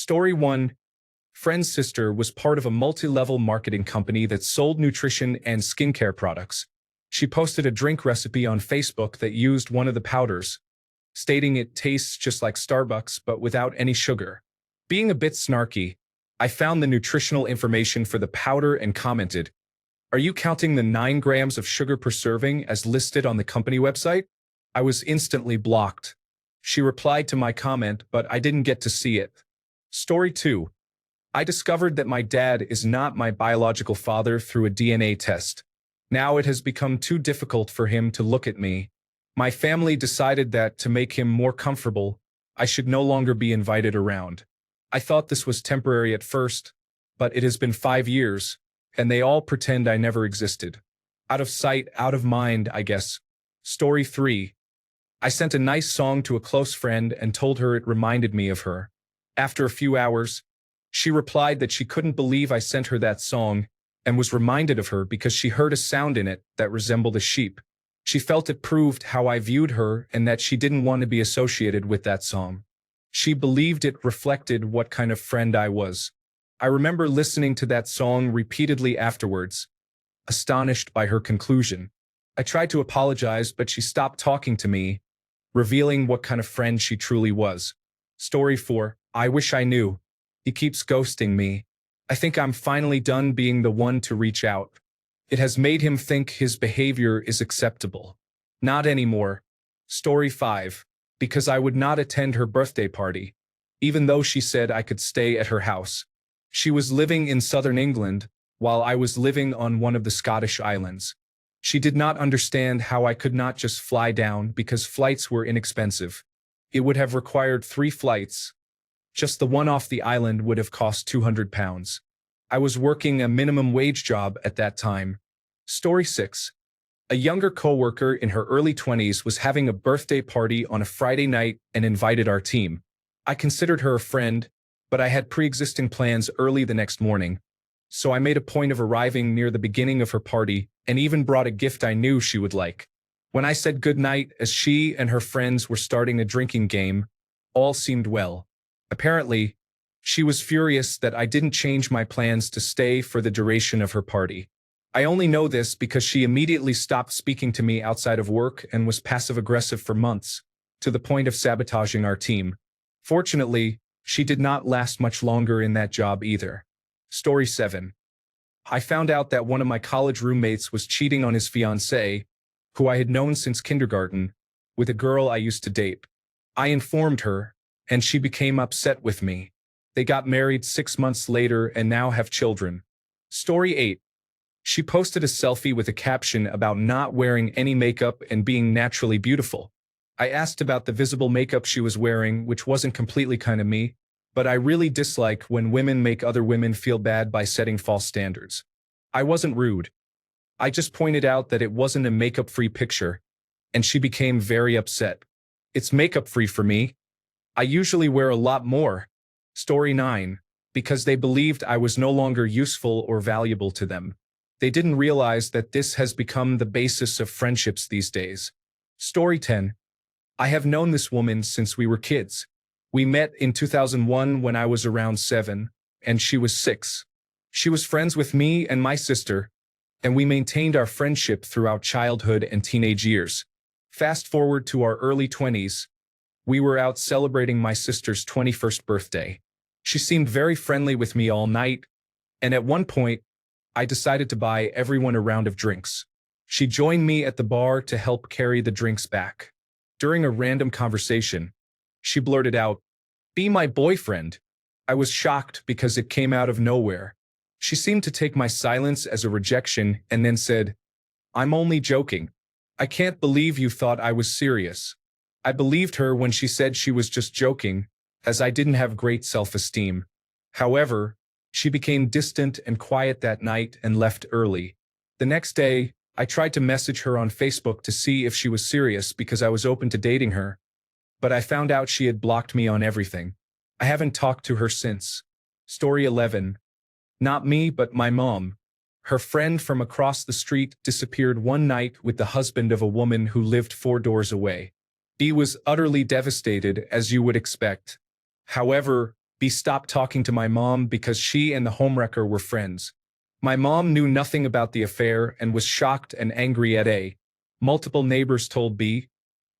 Story 1. Friend's sister was part of a multi-level marketing company that sold nutrition and skincare products. She posted a drink recipe on Facebook that used one of the powders, stating it tastes just like Starbucks but without any sugar. Being a bit snarky, I found the nutritional information for the powder and commented, "Are you counting the 9 grams of sugar per serving as listed on the company website?" I was instantly blocked. She replied to my comment, but I didn't get to see it. Story 2. I discovered that my dad is not my biological father through a DNA test. Now it has become too difficult for him to look at me. My family decided that, to make him more comfortable, I should no longer be invited around. I thought this was temporary at first, but it has been 5 years, and they all pretend I never existed. Out of sight, out of mind, I guess. Story 3. I sent a nice song to a close friend and told her it reminded me of her. After a few hours, she replied that she couldn't believe I sent her that song and was reminded of her because she heard a sound in it that resembled a sheep. She felt it proved how I viewed her and that she didn't want to be associated with that song. She believed it reflected what kind of friend I was. I remember listening to that song repeatedly afterwards, astonished by her conclusion. I tried to apologize, but she stopped talking to me, revealing what kind of friend she truly was. Story 4. I wish I knew. He keeps ghosting me. I think I'm finally done being the one to reach out. It has made him think his behavior is acceptable. Not anymore. Story 5. Because I would not attend her birthday party, even though she said I could stay at her house. She was living in southern England, while I was living on one of the Scottish islands. She did not understand how I could not just fly down because flights were inexpensive. It would have required 3 flights. Just the one off the island would have cost £200. I was working a minimum wage job at that time. Story 6. A younger coworker in her early 20s was having a birthday party on a Friday night and invited our team. I considered her a friend, but I had pre-existing plans early the next morning, so I made a point of arriving near the beginning of her party and even brought a gift I knew she would like. When I said goodnight as she and her friends were starting a drinking game, all seemed well. Apparently, she was furious that I didn't change my plans to stay for the duration of her party. I only know this because she immediately stopped speaking to me outside of work and was passive-aggressive for months, to the point of sabotaging our team. Fortunately, she did not last much longer in that job either. Story 7. I found out that one of my college roommates was cheating on his fiancée, who I had known since kindergarten, with a girl I used to date. I informed her, and she became upset with me. They got married 6 months later and now have children. Story 8. She posted a selfie with a caption about not wearing any makeup and being naturally beautiful. I asked about the visible makeup she was wearing, which wasn't completely kind of me, but I really dislike when women make other women feel bad by setting false standards. I wasn't rude. I just pointed out that it wasn't a makeup-free picture, and she became very upset. It's makeup-free for me. I usually wear a lot more. Story 9. Because they believed I was no longer useful or valuable to them. They didn't realize that this has become the basis of friendships these days. Story 10. I have known this woman since we were kids. We met in 2001 when I was around 7, and she was 6. She was friends with me and my sister, and we maintained our friendship throughout childhood and teenage years. Fast forward to our early 20s. We were out celebrating my sister's 21st birthday. She seemed very friendly with me all night, and at one point, I decided to buy everyone a round of drinks. She joined me at the bar to help carry the drinks back. During a random conversation, she blurted out, "Be my boyfriend." I was shocked because it came out of nowhere. She seemed to take my silence as a rejection and then said, "I'm only joking. I can't believe you thought I was serious." I believed her when she said she was just joking, as I didn't have great self-esteem. However, she became distant and quiet that night and left early. The next day, I tried to message her on Facebook to see if she was serious because I was open to dating her, but I found out she had blocked me on everything. I haven't talked to her since. Story 11. Not me, but my mom. Her friend from across the street disappeared one night with the husband of a woman who lived 4 doors away. He was utterly devastated, as you would expect. However, B stopped talking to my mom because she and the homewrecker were friends. My mom knew nothing about the affair and was shocked and angry at A. Multiple neighbors told B,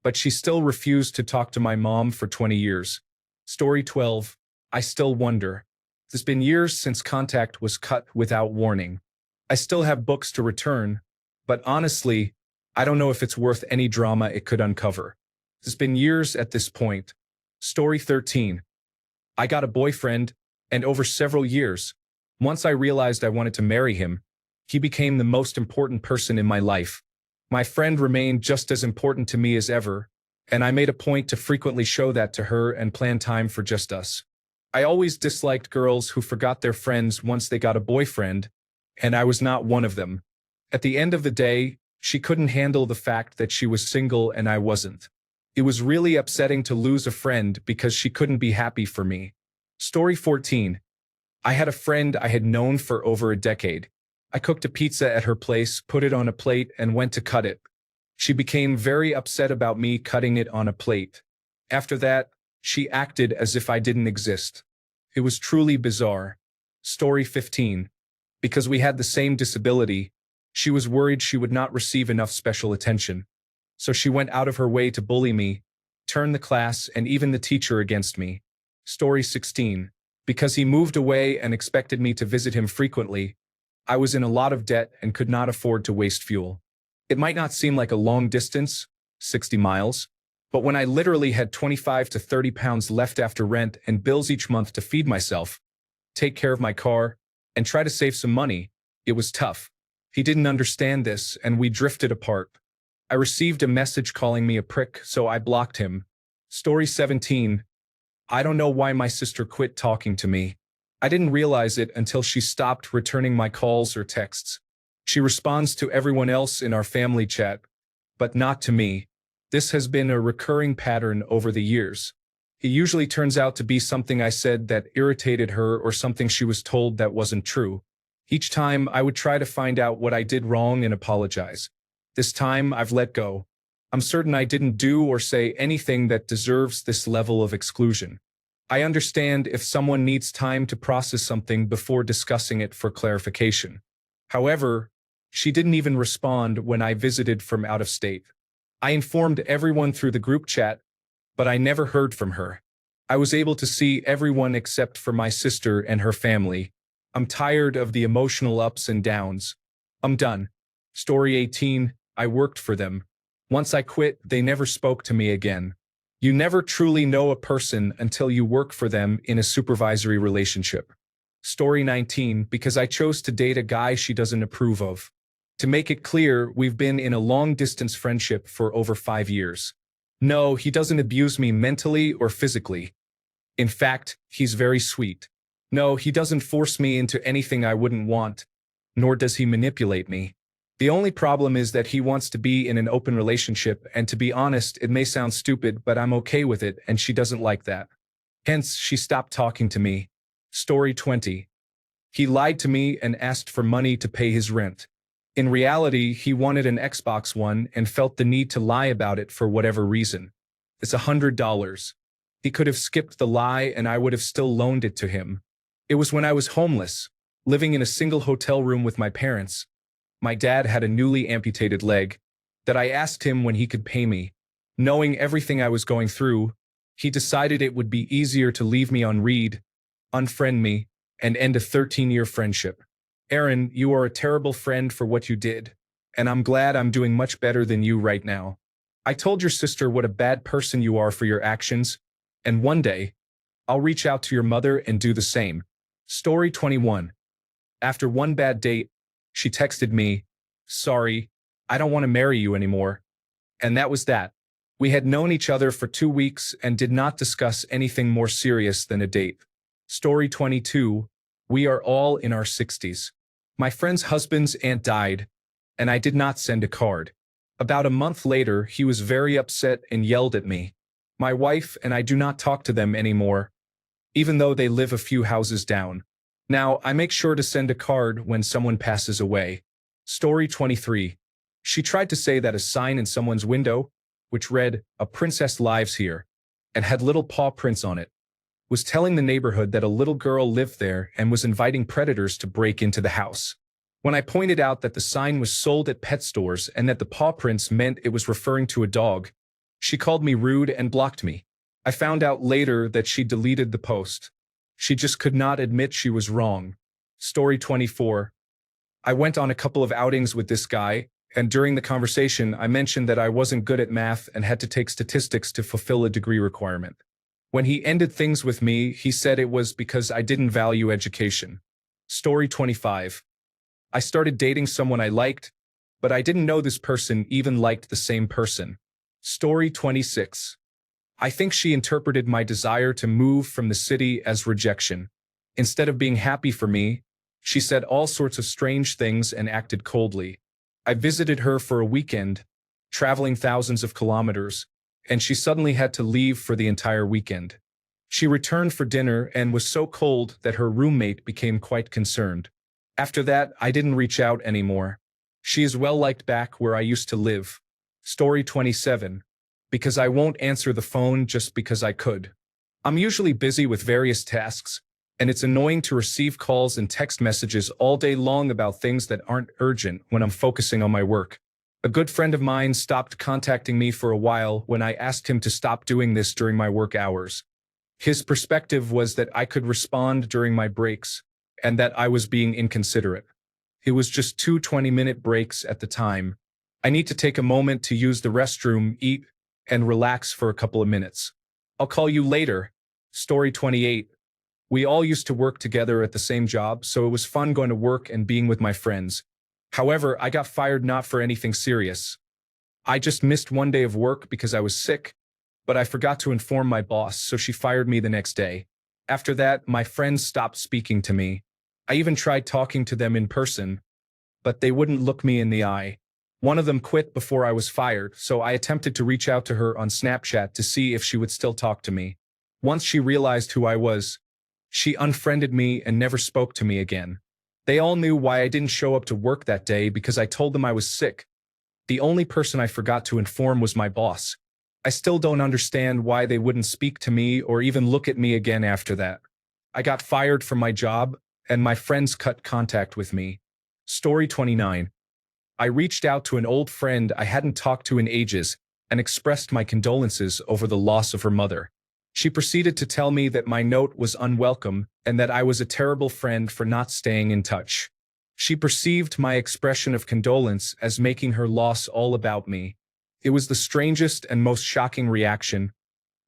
but she still refused to talk to my mom for 20 years. Story 12. I still wonder. It's been years since contact was cut without warning. I still have books to return, but honestly, I don't know if it's worth any drama it could uncover. It's been years at this point. Story 13. I got a boyfriend, and over several years, once I realized I wanted to marry him, he became the most important person in my life. My friend remained just as important to me as ever, and I made a point to frequently show that to her and plan time for just us. I always disliked girls who forgot their friends once they got a boyfriend, and I was not one of them. At the end of the day, she couldn't handle the fact that she was single and I wasn't. It was really upsetting to lose a friend because she couldn't be happy for me. Story 14. I had a friend I had known for over a decade. I cooked a pizza at her place, put it on a plate, and went to cut it. She became very upset about me cutting it on a plate. After that, she acted as if I didn't exist. It was truly bizarre. Story 15. Because we had the same disability, she was worried she would not receive enough special attention. So she went out of her way to bully me, turn the class and even the teacher against me. Story 16. Because he moved away and expected me to visit him frequently, I was in a lot of debt and could not afford to waste fuel. It might not seem like a long distance, 60 miles, but when I literally had 25 to 30 pounds left after rent and bills each month to feed myself, take care of my car, and try to save some money, it was tough. He didn't understand this, and we drifted apart. I received a message calling me a prick, so I blocked him. Story 17. I don't know why my sister quit talking to me. I didn't realize it until she stopped returning my calls or texts. She responds to everyone else in our family chat, but not to me. This has been a recurring pattern over the years. It usually turns out to be something I said that irritated her or something she was told that wasn't true. Each time I would try to find out what I did wrong and apologize. This time I've let go. I'm certain I didn't do or say anything that deserves this level of exclusion. I understand if someone needs time to process something before discussing it for clarification. However, she didn't even respond when I visited from out of state. I informed everyone through the group chat, but I never heard from her. I was able to see everyone except for my sister and her family. I'm tired of the emotional ups and downs. I'm done. Story 18. I worked for them. Once I quit, they never spoke to me again. You never truly know a person until you work for them in a supervisory relationship. Story 19. Because I chose to date a guy she doesn't approve of. To make it clear, we've been in a long-distance friendship for over 5 years. No, he doesn't abuse me mentally or physically. In fact, he's very sweet. No, he doesn't force me into anything I wouldn't want, nor does he manipulate me. The only problem is that he wants to be in an open relationship, and to be honest, it may sound stupid, but I'm okay with it, and she doesn't like that. Hence, she stopped talking to me. Story 20. He lied to me and asked for money to pay his rent. In reality, he wanted an Xbox One and felt the need to lie about it for whatever reason. It's $100. He could have skipped the lie and I would have still loaned it to him. It was when I was homeless, living in a single hotel room with my parents. My dad had a newly amputated leg, that I asked him when he could pay me. Knowing everything I was going through, he decided it would be easier to leave me on read, unfriend me, and end a 13-year friendship. Aaron, you are a terrible friend for what you did, and I'm glad I'm doing much better than you right now. I told your sister what a bad person you are for your actions, and one day, I'll reach out to your mother and do the same. Story 21. After one bad date, she texted me, "Sorry, I don't want to marry you anymore." And that was that. We had known each other for 2 weeks and did not discuss anything more serious than a date. Story 22. We are all in our 60s. My friend's husband's aunt died, and I did not send a card. About a month later, he was very upset and yelled at me. My wife and I do not talk to them anymore, even though they live a few houses down. Now, I make sure to send a card when someone passes away. Story 23. She tried to say that a sign in someone's window, which read, "A princess lives here," and had little paw prints on it, was telling the neighborhood that a little girl lived there and was inviting predators to break into the house. When I pointed out that the sign was sold at pet stores and that the paw prints meant it was referring to a dog, she called me rude and blocked me. I found out later that she deleted the post. She just could not admit she was wrong. Story 24. I went on a couple of outings with this guy, and during the conversation I mentioned that I wasn't good at math and had to take statistics to fulfill a degree requirement. When he ended things with me, he said it was because I didn't value education. Story 25. I started dating someone I liked, but I didn't know this person even liked the same person. Story 26. I think she interpreted my desire to move from the city as rejection. Instead of being happy for me, she said all sorts of strange things and acted coldly. I visited her for a weekend, traveling thousands of kilometers, and she suddenly had to leave for the entire weekend. She returned for dinner and was so cold that her roommate became quite concerned. After that, I didn't reach out anymore. She is well liked back where I used to live. Story 27. Because I won't answer the phone just because I could. I'm usually busy with various tasks, and it's annoying to receive calls and text messages all day long about things that aren't urgent when I'm focusing on my work. A good friend of mine stopped contacting me for a while when I asked him to stop doing this during my work hours. His perspective was that I could respond during my breaks, and that I was being inconsiderate. It was just 2 20-minute breaks at the time. I need to take a moment to use the restroom, eat, and relax for a couple of minutes. I'll call you later. Story 28. We all used to work together at the same job, so it was fun going to work and being with my friends. However, I got fired not for anything serious. I just missed one day of work because I was sick, but I forgot to inform my boss, so she fired me the next day. After that, my friends stopped speaking to me. I even tried talking to them in person, but they wouldn't look me in the eye. One of them quit before I was fired, so I attempted to reach out to her on Snapchat to see if she would still talk to me. Once she realized who I was, she unfriended me and never spoke to me again. They all knew why I didn't show up to work that day because I told them I was sick. The only person I forgot to inform was my boss. I still don't understand why they wouldn't speak to me or even look at me again after that. I got fired from my job, and my friends cut contact with me. Story 29. I reached out to an old friend I hadn't talked to in ages and expressed my condolences over the loss of her mother. She proceeded to tell me that my note was unwelcome and that I was a terrible friend for not staying in touch. She perceived my expression of condolence as making her loss all about me. It was the strangest and most shocking reaction,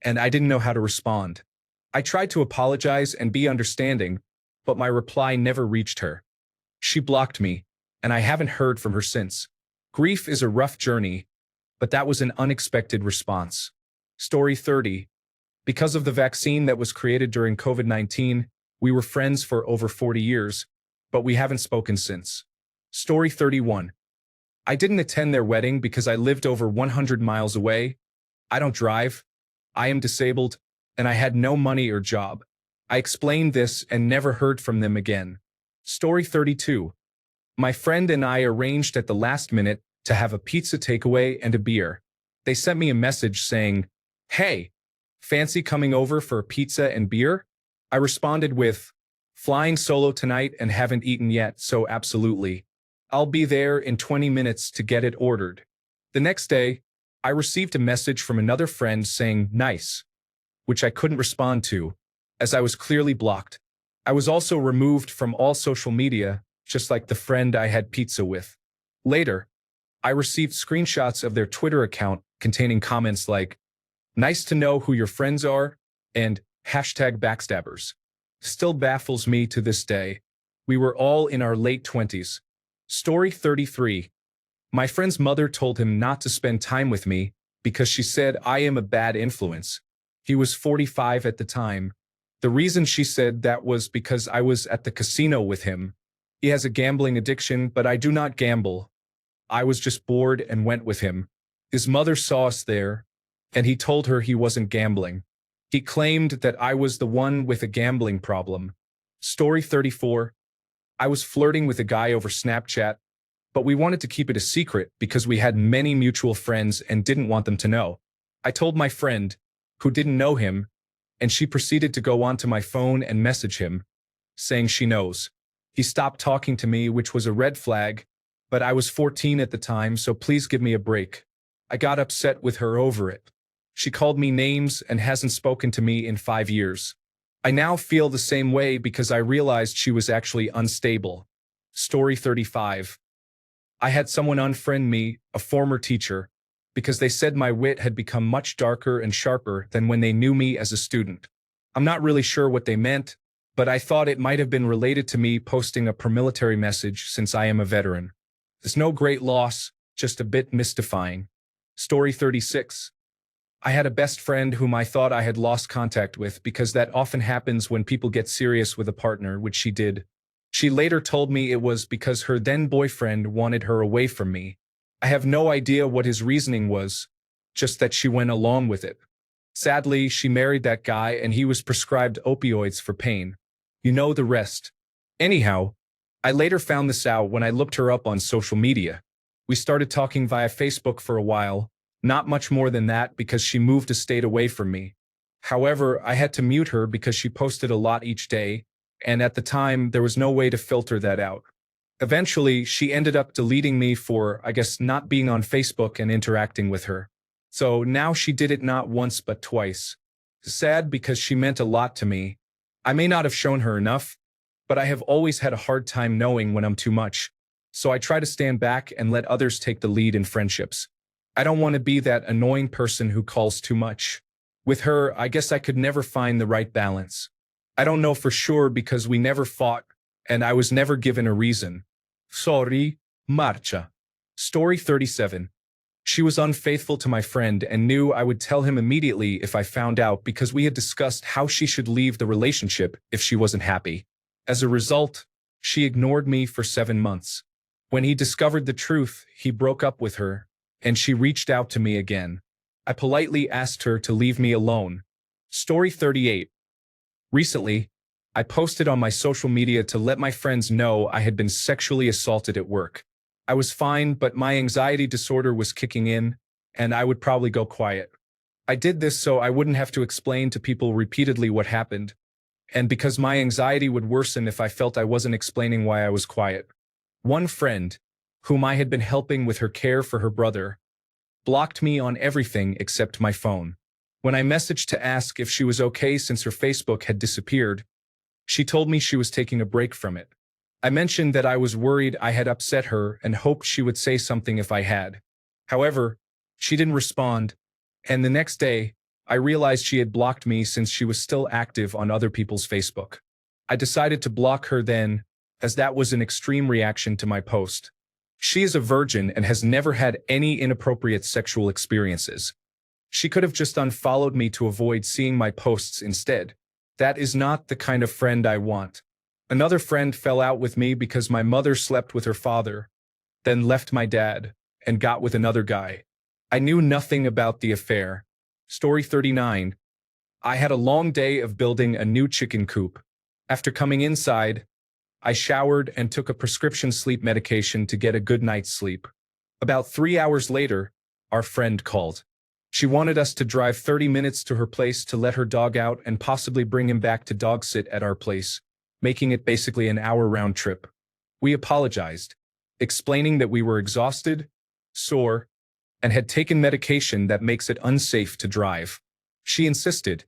and I didn't know how to respond. I tried to apologize and be understanding, but my reply never reached her. She blocked me, and I haven't heard from her since. Grief is a rough journey, but that was an unexpected response. Story 30. Because of the vaccine that was created during COVID-19, we were friends for over 40 years, but we haven't spoken since. Story 31. I didn't attend their wedding because I lived over 100 miles away. I don't drive. I am disabled, and I had no money or job. I explained this and never heard from them again. Story 32. My friend and I arranged at the last minute to have a pizza takeaway and a beer. They sent me a message saying, "Hey, fancy coming over for a pizza and beer?" I responded with, "Flying solo tonight and haven't eaten yet, so absolutely. I'll be there in 20 minutes to get it ordered." The next day, I received a message from another friend saying, "Nice," which I couldn't respond to, as I was clearly blocked. I was also removed from all social media, just like the friend I had pizza with. Later, I received screenshots of their Twitter account containing comments like, "Nice to know who your friends are," and #backstabbers. Still baffles me to this day. We were all in our late 20s. Story 33. My friend's mother told him not to spend time with me because she said I am a bad influence. He was 45 at the time. The reason she said that was because I was at the casino with him. He has a gambling addiction, but I do not gamble. I was just bored and went with him. His mother saw us there, and he told her he wasn't gambling. He claimed that I was the one with a gambling problem. Story 34. I was flirting with a guy over Snapchat, but we wanted to keep it a secret because we had many mutual friends and didn't want them to know. I told my friend, who didn't know him, and she proceeded to go onto my phone and message him, saying she knows. He stopped talking to me, which was a red flag, but I was 14 at the time, so please give me a break. I got upset with her over it. She called me names and hasn't spoken to me in 5 years. I now feel the same way because I realized she was actually unstable. Story 35. I had someone unfriend me, a former teacher, because they said my wit had become much darker and sharper than when they knew me as a student. I'm not really sure what they meant, but I thought it might have been related to me posting a pro-military message since I am a veteran. There's no great loss, just a bit mystifying. Story 36. I had a best friend whom I thought I had lost contact with because that often happens when people get serious with a partner, which she did. She later told me it was because her then boyfriend wanted her away from me. I have no idea what his reasoning was, just that she went along with it. Sadly, she married that guy and he was prescribed opioids for pain. You know the rest. Anyhow, I later found this out when I looked her up on social media. We started talking via Facebook for a while, not much more than that because she moved a state away from me. However, I had to mute her because she posted a lot each day, and at the time, there was no way to filter that out. Eventually, she ended up deleting me for, I guess, not being on Facebook and interacting with her. So now she did it not once but twice. Sad because she meant a lot to me. I may not have shown her enough, but I have always had a hard time knowing when I'm too much. So I try to stand back and let others take the lead in friendships. I don't want to be that annoying person who calls too much. With her, I guess I could never find the right balance. I don't know for sure because we never fought, and I was never given a reason. Sorry, Marcha. Story 37. She was unfaithful to my friend and knew I would tell him immediately if I found out because we had discussed how she should leave the relationship if she wasn't happy. As a result, she ignored me for 7 months. When he discovered the truth, he broke up with her, and she reached out to me again. I politely asked her to leave me alone. Story 38. Recently, I posted on my social media to let my friends know I had been sexually assaulted at work. I was fine, but my anxiety disorder was kicking in, and I would probably go quiet. I did this so I wouldn't have to explain to people repeatedly what happened, and because my anxiety would worsen if I felt I wasn't explaining why I was quiet. One friend, whom I had been helping with her care for her brother, blocked me on everything except my phone. When I messaged to ask if she was okay since her Facebook had disappeared, she told me she was taking a break from it. I mentioned that I was worried I had upset her and hoped she would say something if I had. However, she didn't respond, and the next day, I realized she had blocked me since she was still active on other people's Facebook. I decided to block her then, as that was an extreme reaction to my post. She is a virgin and has never had any inappropriate sexual experiences. She could have just unfollowed me to avoid seeing my posts instead. That is not the kind of friend I want. Another friend fell out with me because my mother slept with her father, then left my dad, and got with another guy. I knew nothing about the affair. Story 39. I had a long day of building a new chicken coop. After coming inside, I showered and took a prescription sleep medication to get a good night's sleep. About 3 hours later, our friend called. She wanted us to drive 30 minutes to her place to let her dog out and possibly bring him back to dog sit at our place, making it basically an hour round trip. We apologized, explaining that we were exhausted, sore, and had taken medication that makes it unsafe to drive. She insisted,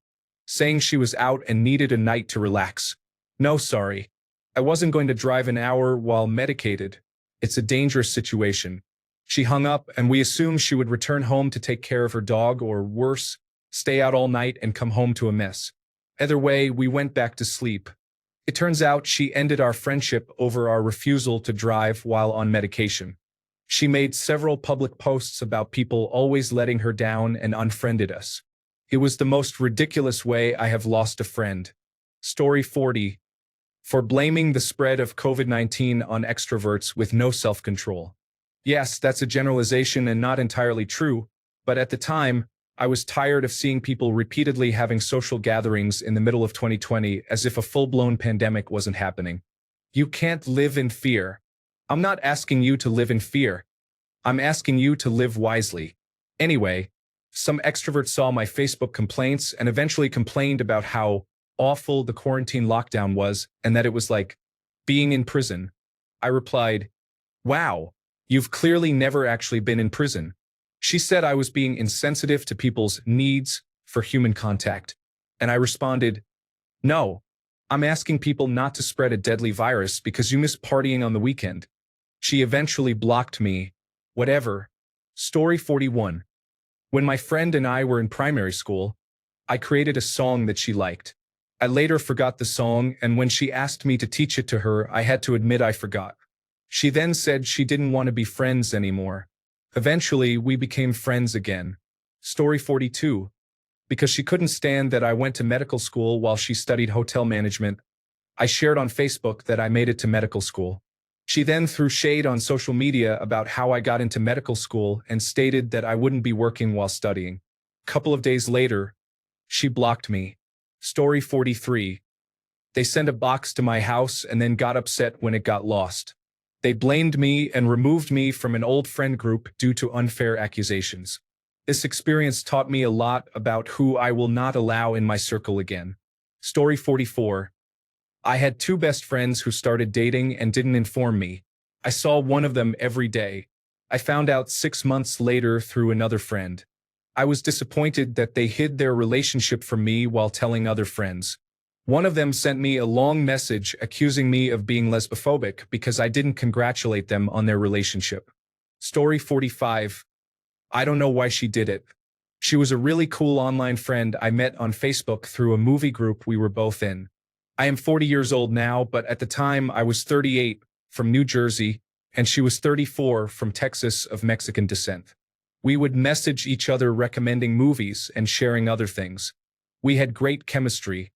saying she was out and needed a night to relax. No, sorry. I wasn't going to drive an hour while medicated. It's a dangerous situation. She hung up and we assumed she would return home to take care of her dog or worse, stay out all night and come home to a mess. Either way, we went back to sleep. It turns out she ended our friendship over our refusal to drive while on medication. She made several public posts about people always letting her down and unfriended us. It was the most ridiculous way I have lost a friend. Story 40. For blaming the spread of COVID-19 on extroverts with no self-control. Yes, that's a generalization and not entirely true, but at the time, I was tired of seeing people repeatedly having social gatherings in the middle of 2020 as if a full-blown pandemic wasn't happening. You can't live in fear. I'm not asking you to live in fear. I'm asking you to live wisely. Anyway, Some extrovert saw my Facebook complaints and eventually complained about how awful the quarantine lockdown was and that it was like being in prison. I replied, "Wow, you've clearly never actually been in prison." She said I was being insensitive to people's needs for human contact. And I responded, "No, I'm asking people not to spread a deadly virus because you miss partying on the weekend." She eventually blocked me. Whatever. Story 41. When my friend and I were in primary school, I created a song that she liked. I later forgot the song, and when she asked me to teach it to her, I had to admit I forgot. She then said she didn't want to be friends anymore. Eventually, we became friends again. Story 42. Because she couldn't stand that I went to medical school while she studied hotel management, I shared on Facebook that I made it to medical school. She then threw shade on social media about how I got into medical school and stated that I wouldn't be working while studying. A couple of days later, she blocked me. Story 43. They sent a box to my house and then got upset when it got lost. They blamed me and removed me from an old friend group due to unfair accusations. This experience taught me a lot about who I will not allow in my circle again. Story 44. I had two best friends who started dating and didn't inform me. I saw one of them every day. I found out 6 months later through another friend. I was disappointed that they hid their relationship from me while telling other friends. One of them sent me a long message accusing me of being lesbophobic because I didn't congratulate them on their relationship. Story 45. I don't know why she did it. She was a really cool online friend I met on Facebook through a movie group we were both in. I am 40 years old now, but at the time I was 38 from New Jersey, and she was 34 from Texas of Mexican descent. We would message each other recommending movies and sharing other things. We had great chemistry,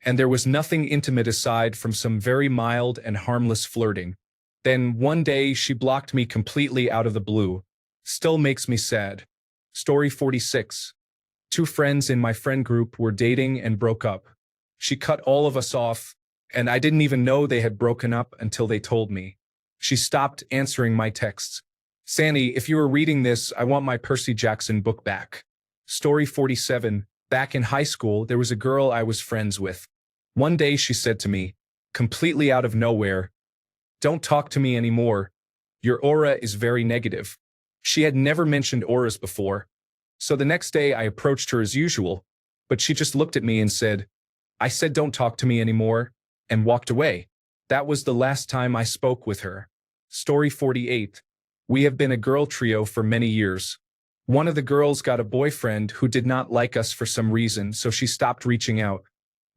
and there was nothing intimate aside from some very mild and harmless flirting. Then one day she blocked me completely out of the blue. Still makes me sad. Story 46. Two friends in my friend group were dating and broke up. She cut all of us off, and I didn't even know they had broken up until they told me. She stopped answering my texts. Sandy, if you are reading this, I want my Percy Jackson book back. Story 47. Back in high school, there was a girl I was friends with. One day she said to me, completely out of nowhere, "Don't talk to me anymore. Your aura is very negative." She had never mentioned auras before. So the next day I approached her as usual, but she just looked at me and said, "I said don't talk to me anymore," and walked away. That was the last time I spoke with her. Story 48. We have been a girl trio for many years. One of the girls got a boyfriend who did not like us for some reason, so she stopped reaching out.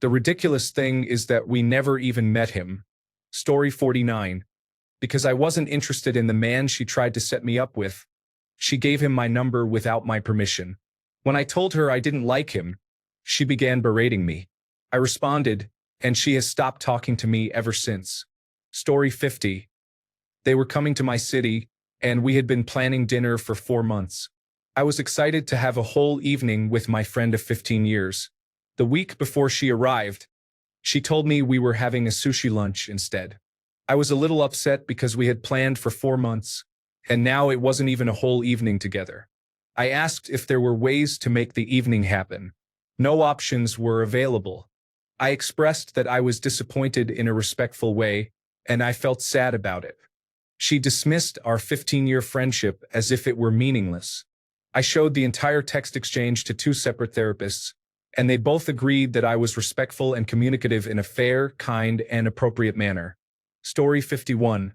The ridiculous thing is that we never even met him. Story 49. Because I wasn't interested in the man she tried to set me up with, she gave him my number without my permission. When I told her I didn't like him, she began berating me. I responded, and she has stopped talking to me ever since. Story 50. They were coming to my city, and we had been planning dinner for 4 months. I was excited to have a whole evening with my friend of 15 years. The week before she arrived, she told me we were having a sushi lunch instead. I was a little upset because we had planned for 4 months, and now it wasn't even a whole evening together. I asked if there were ways to make the evening happen. No options were available. I expressed that I was disappointed in a respectful way, and I felt sad about it. She dismissed our 15-year friendship as if it were meaningless. I showed the entire text exchange to 2 separate therapists, and they both agreed that I was respectful and communicative in a fair, kind, and appropriate manner. Story 51.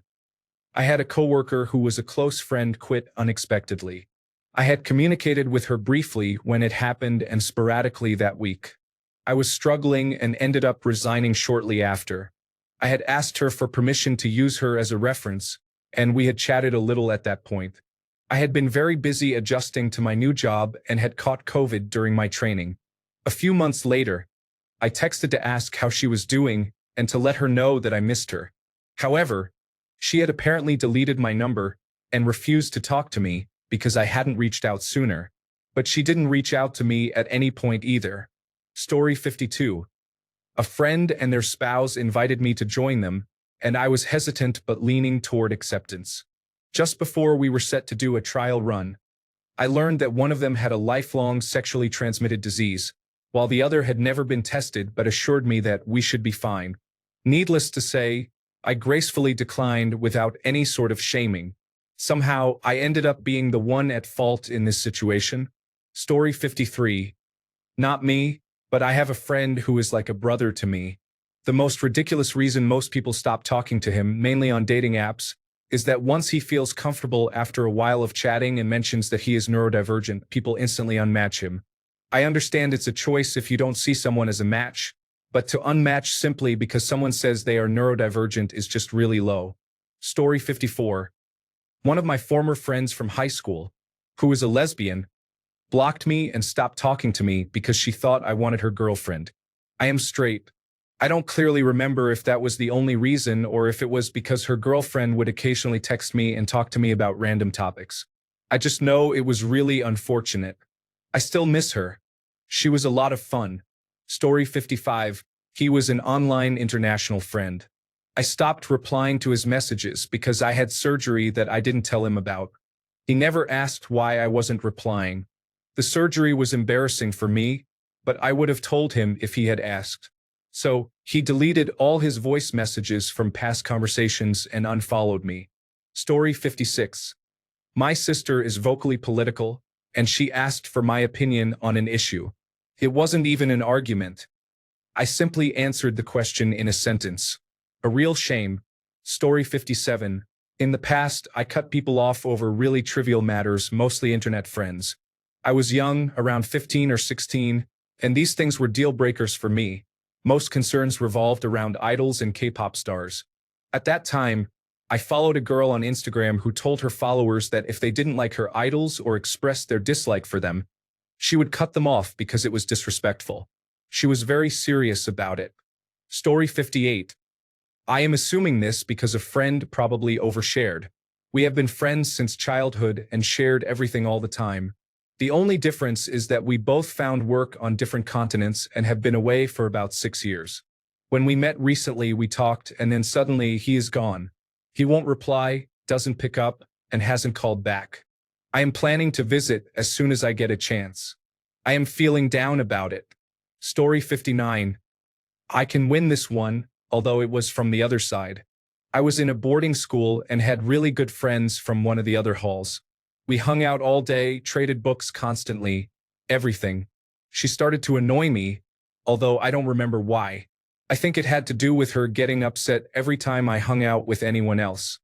I had a coworker who was a close friend quit unexpectedly. I had communicated with her briefly when it happened and sporadically that week. I was struggling and ended up resigning shortly after. I had asked her for permission to use her as a reference, and we had chatted a little at that point. I had been very busy adjusting to my new job and had caught COVID during my training. A few months later, I texted to ask how she was doing and to let her know that I missed her. However, she had apparently deleted my number and refused to talk to me because I hadn't reached out sooner. But she didn't reach out to me at any point either. Story 52. A friend and their spouse invited me to join them, and I was hesitant but leaning toward acceptance. Just before we were set to do a trial run, I learned that one of them had a lifelong sexually transmitted disease, while the other had never been tested but assured me that we should be fine. Needless to say, I gracefully declined without any sort of shaming. Somehow, I ended up being the one at fault in this situation. Story 53. Not me, but I have a friend who is like a brother to me. The most ridiculous reason most people stop talking to him, mainly on dating apps, is that once he feels comfortable after a while of chatting and mentions that he is neurodivergent, people instantly unmatch him. I understand it's a choice if you don't see someone as a match, but to unmatch simply because someone says they are neurodivergent is just really low. Story 54. One of my former friends from high school, who is a lesbian, blocked me and stopped talking to me because she thought I wanted her girlfriend. I am straight. I don't clearly remember if that was the only reason or if it was because her girlfriend would occasionally text me and talk to me about random topics. I just know it was really unfortunate. I still miss her. She was a lot of fun. Story 55. He was an online international friend. I stopped replying to his messages because I had surgery that I didn't tell him about. He never asked why I wasn't replying. The surgery was embarrassing for me, but I would have told him if he had asked. So, he deleted all his voice messages from past conversations and unfollowed me. Story 56. My sister is vocally political, and she asked for my opinion on an issue. It wasn't even an argument. I simply answered the question in a sentence. A real shame. Story 57. In the past, I cut people off over really trivial matters, mostly internet friends. I was young, around 15 or 16, and these things were deal breakers for me. Most concerns revolved around idols and K-pop stars. At that time, I followed a girl on Instagram who told her followers that if they didn't like her idols or expressed their dislike for them, she would cut them off because it was disrespectful. She was very serious about it. Story 58. I am assuming this because a friend probably overshared. We have been friends since childhood and shared everything all the time. The only difference is that we both found work on different continents and have been away for about 6 years. When we met recently, we talked, and then suddenly he is gone. He won't reply, doesn't pick up, and hasn't called back. I am planning to visit as soon as I get a chance. I am feeling down about it. Story 59. I can win this one, although it was from the other side. I was in a boarding school and had really good friends from one of the other halls. We hung out all day, traded books constantly, everything. She started to annoy me, although I don't remember why. I think it had to do with her getting upset every time I hung out with anyone else.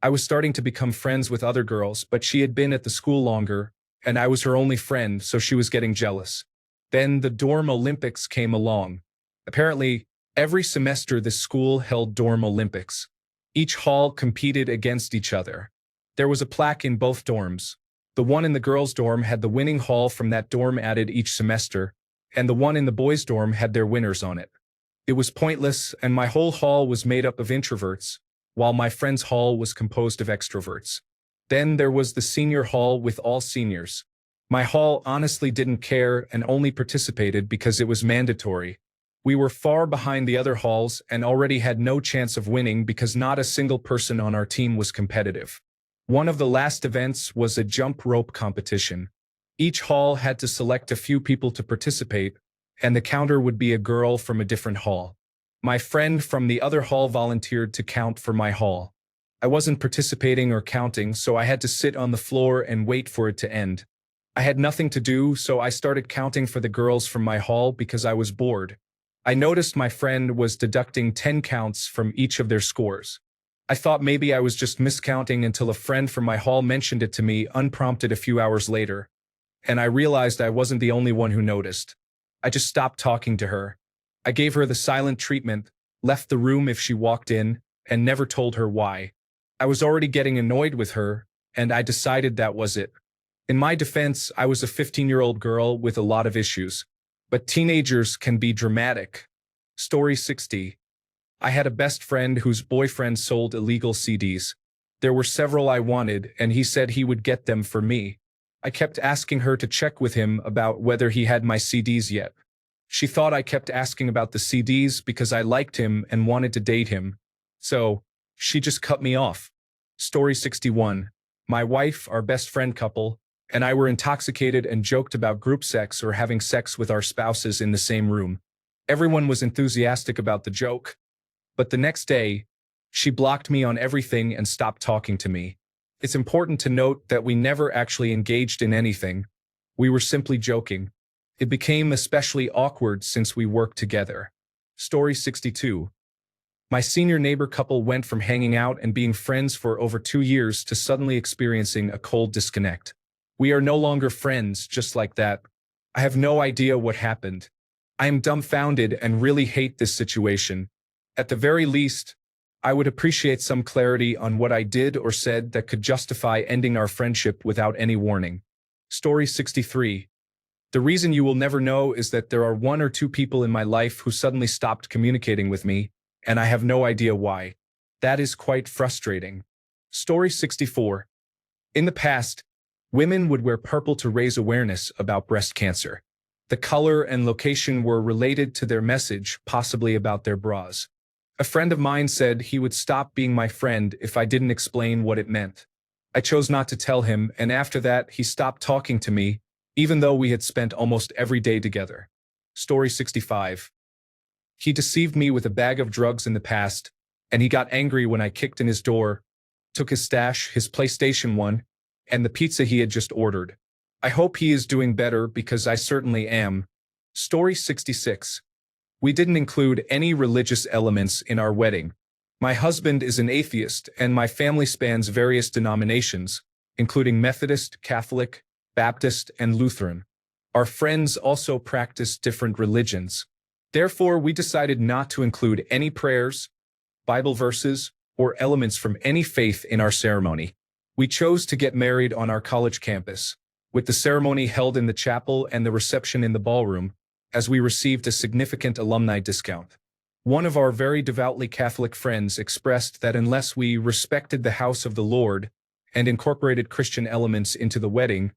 I was starting to become friends with other girls, but she had been at the school longer, and I was her only friend, so she was getting jealous. Then the dorm Olympics came along. Apparently, every semester the school held dorm Olympics. Each hall competed against each other. There was a plaque in both dorms. The one in the girls' dorm had the winning hall from that dorm added each semester, and the one in the boys' dorm had their winners on it. It was pointless, and my whole hall was made up of introverts, while my friend's hall was composed of extroverts. Then there was the senior hall with all seniors. My hall honestly didn't care and only participated because it was mandatory. We were far behind the other halls and already had no chance of winning because not a single person on our team was competitive. One of the last events was a jump rope competition. Each hall had to select a few people to participate, and the counter would be a girl from a different hall. My friend from the other hall volunteered to count for my hall. I wasn't participating or counting, so I had to sit on the floor and wait for it to end. I had nothing to do, so I started counting for the girls from my hall because I was bored. I noticed my friend was deducting 10 counts from each of their scores. I thought maybe I was just miscounting until a friend from my hall mentioned it to me unprompted a few hours later, and I realized I wasn't the only one who noticed. I just stopped talking to her. I gave her the silent treatment, left the room if she walked in, and never told her why. I was already getting annoyed with her, and I decided that was it. In my defense, I was a 15-year-old girl with a lot of issues, but teenagers can be dramatic. Story 60. I had a best friend whose boyfriend sold illegal CDs. There were several I wanted, and he said he would get them for me. I kept asking her to check with him about whether he had my CDs yet. She thought I kept asking about the CDs because I liked him and wanted to date him. So, she just cut me off. Story 61. My wife, our best friend couple, and I were intoxicated and joked about group sex or having sex with our spouses in the same room. Everyone was enthusiastic about the joke, but the next day, she blocked me on everything and stopped talking to me. It's important to note that we never actually engaged in anything. We were simply joking. It became especially awkward since we worked together. Story 62. My senior neighbor couple went from hanging out and being friends for over 2 years to suddenly experiencing a cold disconnect. We are no longer friends, just like that. I have no idea what happened. I am dumbfounded and really hate this situation. At the very least, I would appreciate some clarity on what I did or said that could justify ending our friendship without any warning. Story 63. The reason you will never know is that there are 1 or 2 people in my life who suddenly stopped communicating with me, and I have no idea why. That is quite frustrating. Story 64. In the past, women would wear purple to raise awareness about breast cancer. The color and location were related to their message, possibly about their bras. A friend of mine said he would stop being my friend if I didn't explain what it meant. I chose not to tell him, and after that, he stopped talking to me, even though we had spent almost every day together. Story 65. He deceived me with a bag of drugs in the past, and he got angry when I kicked in his door, took his stash, his PlayStation 1, and the pizza he had just ordered. I hope he is doing better because I certainly am. Story 66. We didn't include any religious elements in our wedding. My husband is an atheist, and my family spans various denominations, including Methodist, Catholic, Baptist, and Lutheran. Our friends also practice different religions. Therefore, we decided not to include any prayers, Bible verses, or elements from any faith in our ceremony. We chose to get married on our college campus, with the ceremony held in the chapel and the reception in the ballroom, as we received a significant alumni discount. One of our very devoutly Catholic friends expressed that unless we respected the house of the Lord and incorporated Christian elements into the wedding,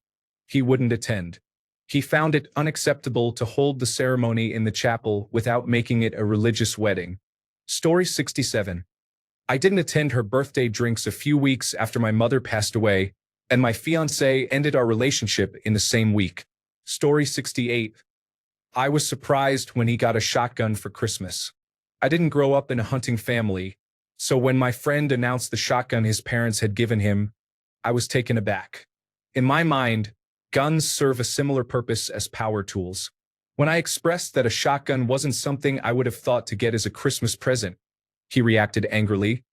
he wouldn't attend. He found it unacceptable to hold the ceremony in the chapel without making it a religious wedding. Story 67. I didn't attend her birthday drinks a few weeks after my mother passed away, and my fiancé ended our relationship in the same week. Story 68. I was surprised when he got a shotgun for Christmas. I didn't grow up in a hunting family, so when my friend announced the shotgun his parents had given him, I was taken aback. In my mind, guns serve a similar purpose as power tools. When I expressed that a shotgun wasn't something I would have thought to get as a Christmas present, he reacted angrily,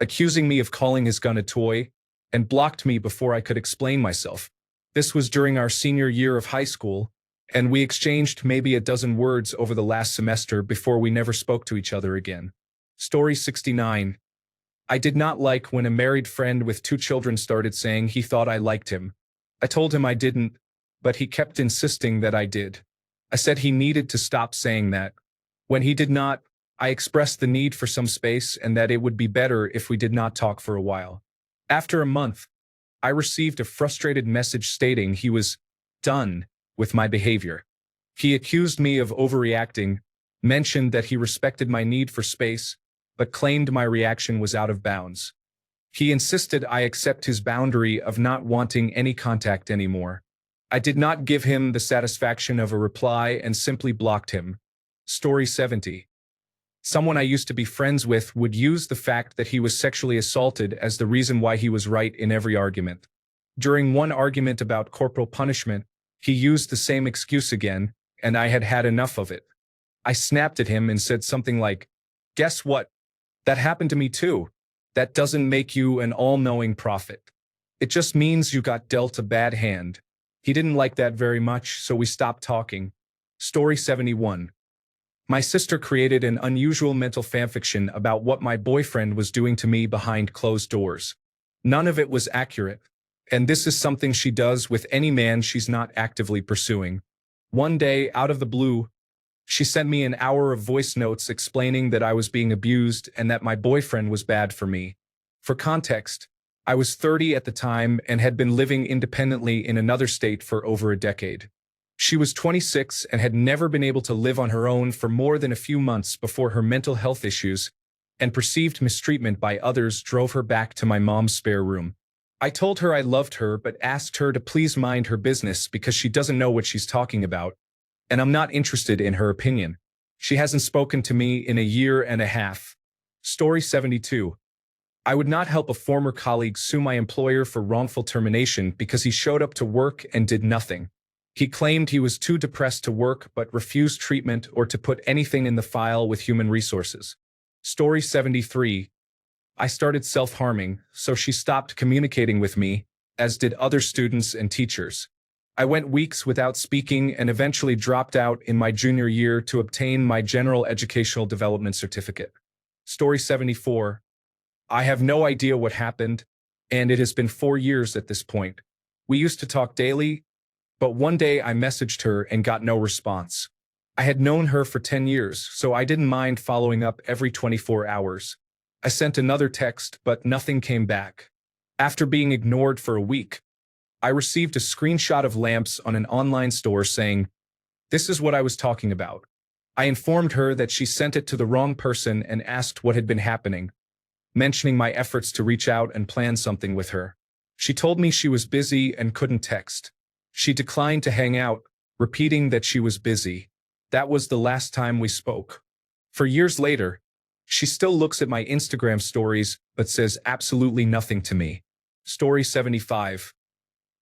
accusing me of calling his gun a toy, and blocked me before I could explain myself. This was during our senior year of high school, and we exchanged maybe a dozen words over the last semester before we never spoke to each other again. Story 69. I did not like when a married friend with 2 children started saying he thought I liked him. I told him I didn't, but he kept insisting that I did. I said he needed to stop saying that. When he did not, I expressed the need for some space and that it would be better if we did not talk for a while. After a month, I received a frustrated message stating he was done with my behavior. He accused me of overreacting, mentioned that he respected my need for space, but claimed my reaction was out of bounds. He insisted I accept his boundary of not wanting any contact anymore. I did not give him the satisfaction of a reply and simply blocked him. Story 70. Someone I used to be friends with would use the fact that he was sexually assaulted as the reason why he was right in every argument. During one argument about corporal punishment, he used the same excuse again, and I had had enough of it. I snapped at him and said something like, "Guess what? That happened to me too. That doesn't make you an all-knowing prophet. It just means you got dealt a bad hand." He didn't like that very much, so we stopped talking. Story 71. My sister created an unusual mental fanfiction about what my boyfriend was doing to me behind closed doors. None of it was accurate, and this is something she does with any man she's not actively pursuing. One day, out of the blue, she sent me an hour of voice notes explaining that I was being abused and that my boyfriend was bad for me. For context, I was 30 at the time and had been living independently in another state for over a decade. She was 26 and had never been able to live on her own for more than a few months before her mental health issues and perceived mistreatment by others drove her back to my mom's spare room. I told her I loved her but asked her to please mind her business because she doesn't know what she's talking about, and I'm not interested in her opinion. She hasn't spoken to me in a year and a half. Story 72. I would not help a former colleague sue my employer for wrongful termination because he showed up to work and did nothing. He claimed he was too depressed to work but refused treatment or to put anything in the file with human resources. Story 73. I started self-harming, so she stopped communicating with me, as did other students and teachers. I went weeks without speaking and eventually dropped out in my junior year to obtain my General Educational Development Certificate. Story 74. I have no idea what happened, and it has been 4 years at this point. We used to talk daily, but one day I messaged her and got no response. I had known her for 10 years, so I didn't mind following up every 24 hours. I sent another text, but nothing came back. After being ignored for a week, I received a screenshot of lamps on an online store saying, "This is what I was talking about." I informed her that she sent it to the wrong person and asked what had been happening, mentioning my efforts to reach out and plan something with her. She told me she was busy and couldn't text. She declined to hang out, repeating that she was busy. That was the last time we spoke. For years later, she still looks at my Instagram stories but says absolutely nothing to me. Story 75.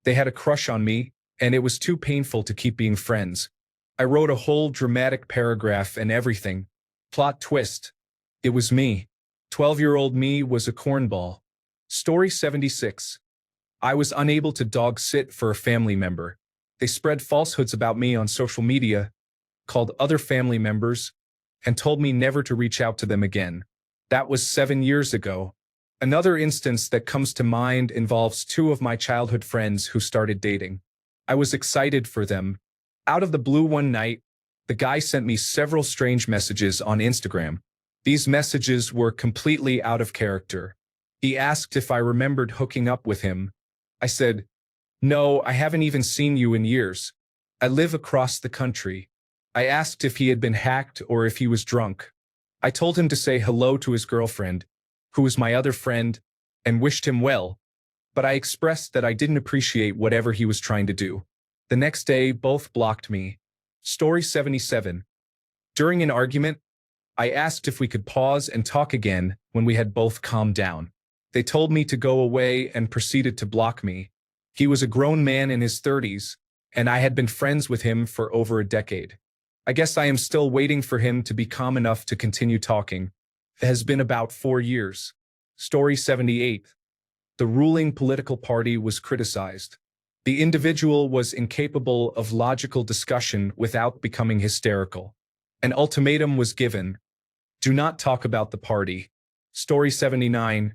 They had a crush on me, and it was too painful to keep being friends. I wrote a whole dramatic paragraph and everything. Plot twist. It was me. 12-year-old me was a cornball. Story 76. I was unable to dog sit for a family member. They spread falsehoods about me on social media, called other family members, and told me never to reach out to them again. That was 7 years ago. Another instance that comes to mind involves 2 of my childhood friends who started dating. I was excited for them. Out of the blue one night, the guy sent me several strange messages on Instagram. These messages were completely out of character. He asked if I remembered hooking up with him. I said, "No, I haven't even seen you in years. I live across the country." I asked if he had been hacked or if he was drunk. I told him to say hello to his girlfriend, who was my other friend, and wished him well, but I expressed that I didn't appreciate whatever he was trying to do. The next day, both blocked me. Story 77. During an argument, I asked if we could pause and talk again when we had both calmed down. They told me to go away and proceeded to block me. He was a grown man in his 30s, and I had been friends with him for over a decade. I guess I am still waiting for him to be calm enough to continue talking. It has been about 4 years. Story 78. The ruling political party was criticized. The individual was incapable of logical discussion without becoming hysterical. An ultimatum was given. Do not talk about the party. Story 79.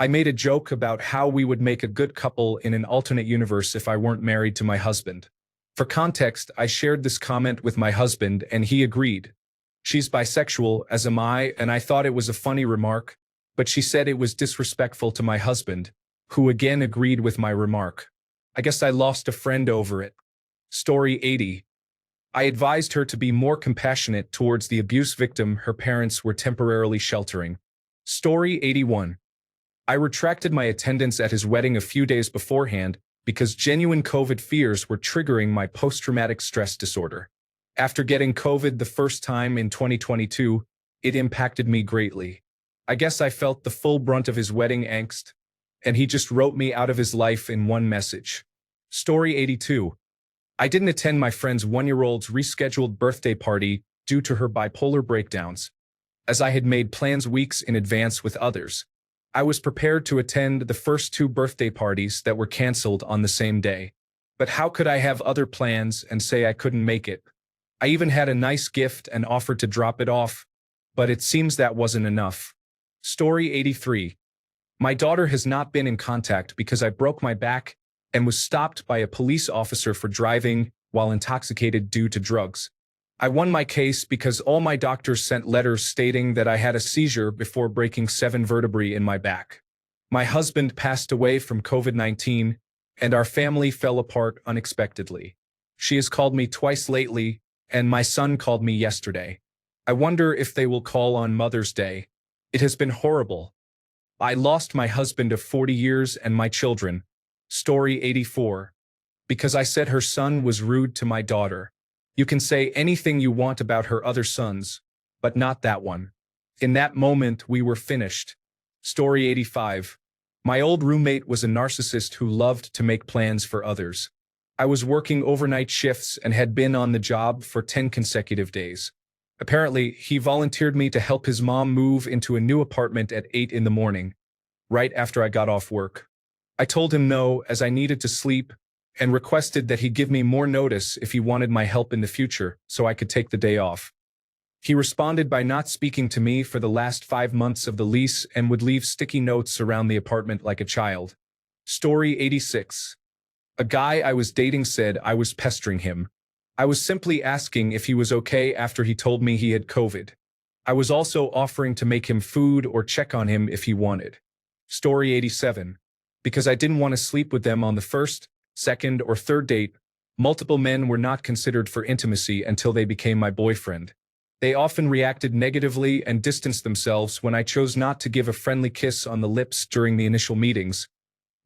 I made a joke about how we would make a good couple in an alternate universe if I weren't married to my husband. For context, I shared this comment with my husband and he agreed. She's bisexual, as am I, and I thought it was a funny remark, but she said it was disrespectful to my husband, who again agreed with my remark. I guess I lost a friend over it. Story 80. I advised her to be more compassionate towards the abuse victim her parents were temporarily sheltering. Story 81. I retracted my attendance at his wedding a few days beforehand because genuine COVID fears were triggering my post-traumatic stress disorder. After getting COVID the first time in 2022, it impacted me greatly. I guess I felt the full brunt of his wedding angst, and he just wrote me out of his life in one message. Story 82. I didn't attend my friend's 1-year-old's rescheduled birthday party due to her bipolar breakdowns, as I had made plans weeks in advance with others. I was prepared to attend the first 2 birthday parties that were canceled on the same day. But how could I have other plans and say I couldn't make it? I even had a nice gift and offered to drop it off, but it seems that wasn't enough. Story 83. My daughter has not been in contact because I broke my back and was stopped by a police officer for driving while intoxicated due to drugs. I won my case because all my doctors sent letters stating that I had a seizure before breaking 7 vertebrae in my back. My husband passed away from COVID-19, and our family fell apart unexpectedly. She has called me twice lately, and my son called me yesterday. I wonder if they will call on Mother's Day. It has been horrible. I lost my husband of 40 years and my children. Story 84. Because I said her son was rude to my daughter. You can say anything you want about her other sons, but not that one. In that moment, we were finished. Story 85. My old roommate was a narcissist who loved to make plans for others. I was working overnight shifts and had been on the job for 10 consecutive days. Apparently, he volunteered me to help his mom move into a new apartment at 8 in the morning, right after I got off work. I told him no, as I needed to sleep, and requested that he give me more notice if he wanted my help in the future, so I could take the day off. He responded by not speaking to me for the last 5 months of the lease and would leave sticky notes around the apartment like a child. Story 86. A guy I was dating said I was pestering him. I was simply asking if he was okay after he told me he had COVID. I was also offering to make him food or check on him if he wanted. Story 87. Because I didn't want to sleep with them on the first, second, or third date, multiple men were not considered for intimacy until they became my boyfriend. They often reacted negatively and distanced themselves when I chose not to give a friendly kiss on the lips during the initial meetings,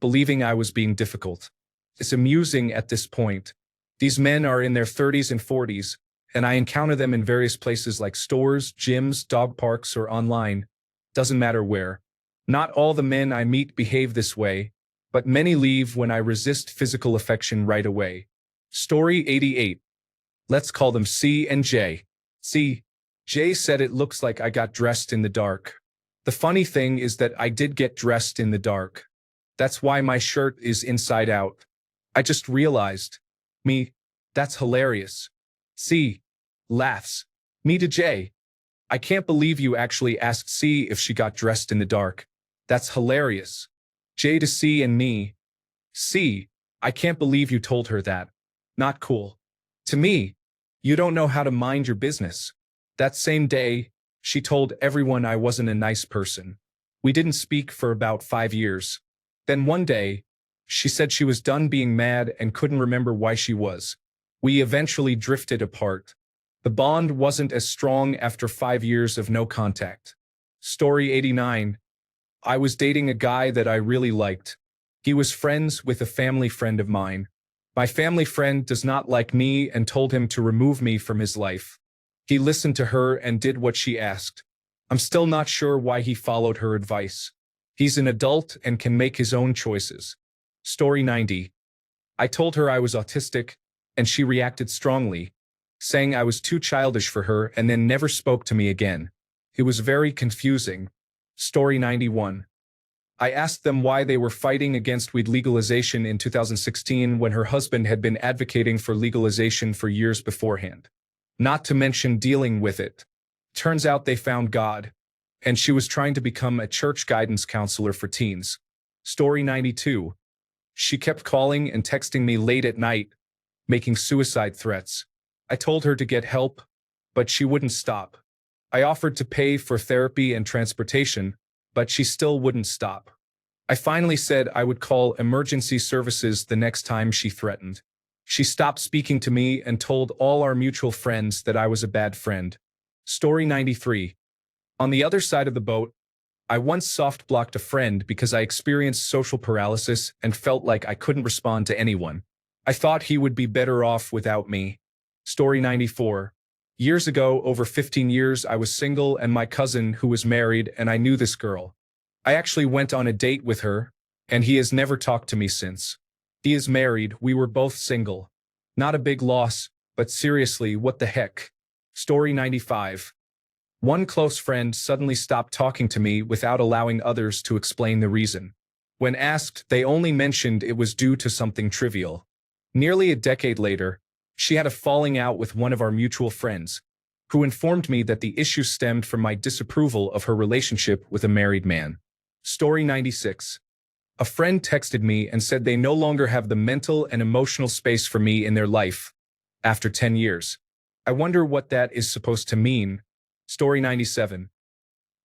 believing I was being difficult. It's amusing at this point. These men are in their 30s and 40s, and I encounter them in various places like stores, gyms, dog parks, or online. Doesn't matter where. Not all the men I meet behave this way, but many leave when I resist physical affection right away. Story 88. Let's call them C and J. C. J said it looks like I got dressed in the dark. The funny thing is that I did get dressed in the dark. That's why my shirt is inside out. I just realized. Me. That's hilarious. C. Laughs. Me to J. I can't believe you actually asked C if she got dressed in the dark. That's hilarious. J to C and me. C. I can't believe you told her that. Not cool. To me. You don't know how to mind your business. That same day, she told everyone I wasn't a nice person. We didn't speak for about 5 years. Then one day, she said she was done being mad and couldn't remember why she was. We eventually drifted apart. The bond wasn't as strong after 5 years of no contact. Story 89. I was dating a guy that I really liked. He was friends with a family friend of mine. My family friend does not like me and told him to remove me from his life. He listened to her and did what she asked. I'm still not sure why he followed her advice. He's an adult and can make his own choices. Story 90. I told her I was autistic, and she reacted strongly, saying I was too childish for her and then never spoke to me again. It was very confusing. Story 91. I asked them why they were fighting against weed legalization in 2016 when her husband had been advocating for legalization for years beforehand. Not to mention dealing with it. Turns out they found God, and she was trying to become a church guidance counselor for teens. Story 92. She kept calling and texting me late at night, making suicide threats. I told her to get help, but she wouldn't stop. I offered to pay for therapy and transportation, but she still wouldn't stop. I finally said I would call emergency services the next time she threatened. She stopped speaking to me and told all our mutual friends that I was a bad friend. Story 93. On the other side of the boat, I once soft-blocked a friend because I experienced social paralysis and felt like I couldn't respond to anyone. I thought he would be better off without me. Story 94. Years ago, over 15 years, I was single and my cousin who was married, and I knew this girl. I actually went on a date with her, and he has never talked to me since. He is married, we were both single. Not a big loss, but seriously, what the heck? Story 95. One close friend suddenly stopped talking to me without allowing others to explain the reason. When asked, they only mentioned it was due to something trivial. Nearly a decade later, she had a falling out with one of our mutual friends, who informed me that the issue stemmed from my disapproval of her relationship with a married man. Story 96. A friend texted me and said they no longer have the mental and emotional space for me in their life after 10 years. I wonder what that is supposed to mean. Story 97.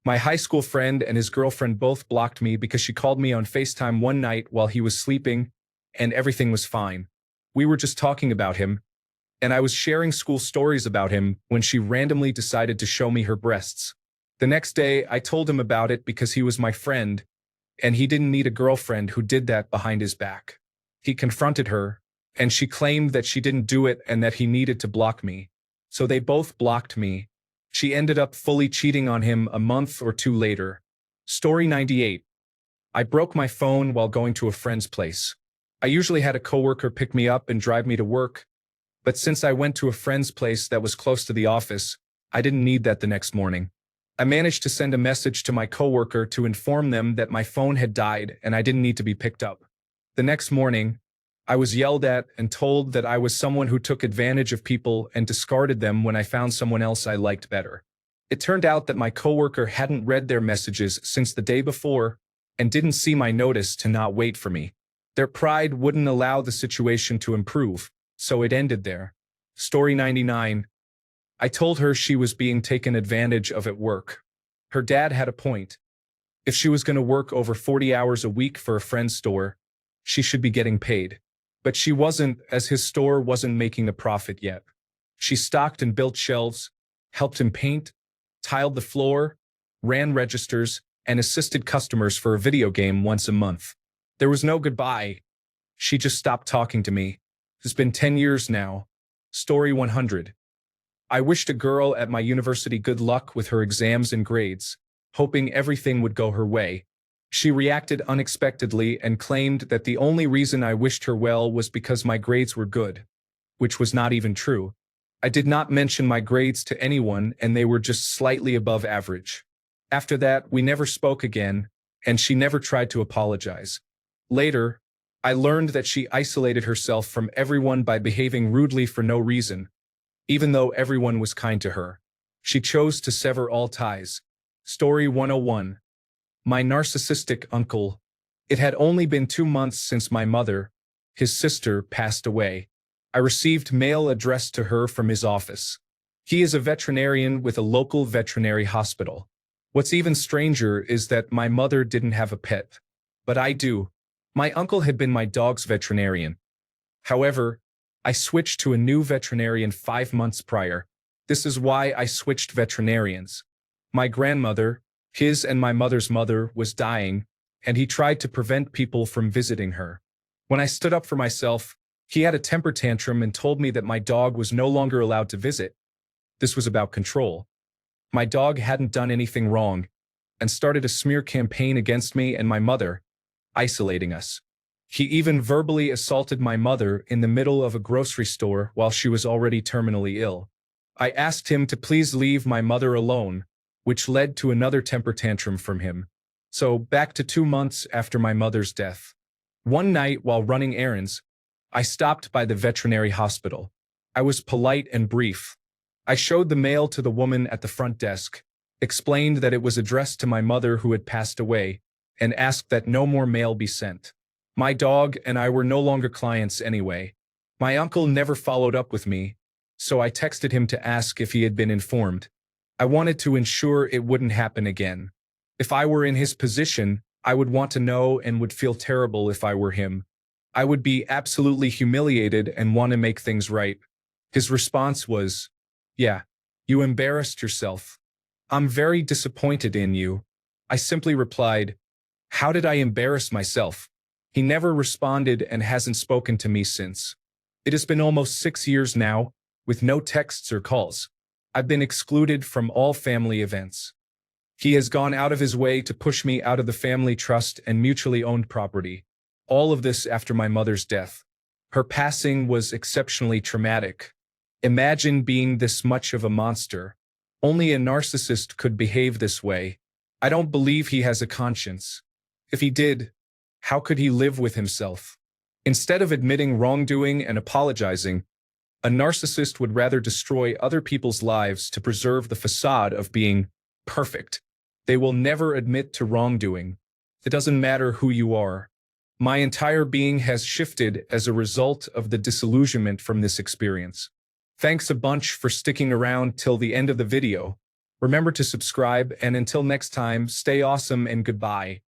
My high school friend and his girlfriend both blocked me because she called me on FaceTime one night while he was sleeping, and everything was fine. We were just talking about him, and I was sharing school stories about him when she randomly decided to show me her breasts. The next day, I told him about it because he was my friend, and he didn't need a girlfriend who did that behind his back. He confronted her, and she claimed that she didn't do it and that he needed to block me. So they both blocked me. She ended up fully cheating on him a month or two later. Story 98. I broke my phone while going to a friend's place. I usually had a coworker pick me up and drive me to work, but since I went to a friend's place that was close to the office, I didn't need that the next morning. I managed to send a message to my coworker to inform them that my phone had died and I didn't need to be picked up. The next morning, I was yelled at and told that I was someone who took advantage of people and discarded them when I found someone else I liked better. It turned out that my coworker hadn't read their messages since the day before and didn't see my notice to not wait for me. Their pride wouldn't allow the situation to improve, so it ended there. Story 99. I told her she was being taken advantage of at work. Her dad had a point. If she was going to work over 40 hours a week for a friend's store, she should be getting paid. But she wasn't, as his store wasn't making a profit yet. She stocked and built shelves, helped him paint, tiled the floor, ran registers, and assisted customers for a video game once a month. There was no goodbye. She just stopped talking to me. It's been 10 years now. Story 100. I wished a girl at my university good luck with her exams and grades, hoping everything would go her way. She reacted unexpectedly and claimed that the only reason I wished her well was because my grades were good, which was not even true. I did not mention my grades to anyone, and they were just slightly above average. After that, we never spoke again, and she never tried to apologize. Later, I learned that she isolated herself from everyone by behaving rudely for no reason. Even though everyone was kind to her, she chose to sever all ties. Story 101. My narcissistic uncle. It had only been 2 months since my mother, his sister, passed away. I received mail addressed to her from his office. He is a veterinarian with a local veterinary hospital. What's even stranger is that my mother didn't have a pet, but I do. My uncle had been my dog's veterinarian. However, I switched to a new veterinarian 5 months prior. This is why I switched veterinarians. My grandmother, his and my mother's mother, was dying, and he tried to prevent people from visiting her. When I stood up for myself, he had a temper tantrum and told me that my dog was no longer allowed to visit. This was about control. My dog hadn't done anything wrong, and started a smear campaign against me and my mother, isolating us. He even verbally assaulted my mother in the middle of a grocery store while she was already terminally ill. I asked him to please leave my mother alone, which led to another temper tantrum from him. So back to 2 months after my mother's death. One night while running errands, I stopped by the veterinary hospital. I was polite and brief. I showed the mail to the woman at the front desk, explained that it was addressed to my mother who had passed away, and asked that no more mail be sent. My dog and I were no longer clients anyway. My uncle never followed up with me, so I texted him to ask if he had been informed. I wanted to ensure it wouldn't happen again. If I were in his position, I would want to know and would feel terrible if I were him. I would be absolutely humiliated and want to make things right. His response was, "Yeah, you embarrassed yourself. I'm very disappointed in you." I simply replied, "How did I embarrass myself?" He never responded and hasn't spoken to me since. It has been almost 6 years now, with no texts or calls. I've been excluded from all family events. He has gone out of his way to push me out of the family trust and mutually owned property. All of this after my mother's death. Her passing was exceptionally traumatic. Imagine being this much of a monster. Only a narcissist could behave this way. I don't believe he has a conscience. If he did, how could he live with himself? Instead of admitting wrongdoing and apologizing, a narcissist would rather destroy other people's lives to preserve the facade of being perfect. They will never admit to wrongdoing. It doesn't matter who you are. My entire being has shifted as a result of the disillusionment from this experience. Thanks a bunch for sticking around till the end of the video. Remember to subscribe, and until next time, stay awesome and goodbye.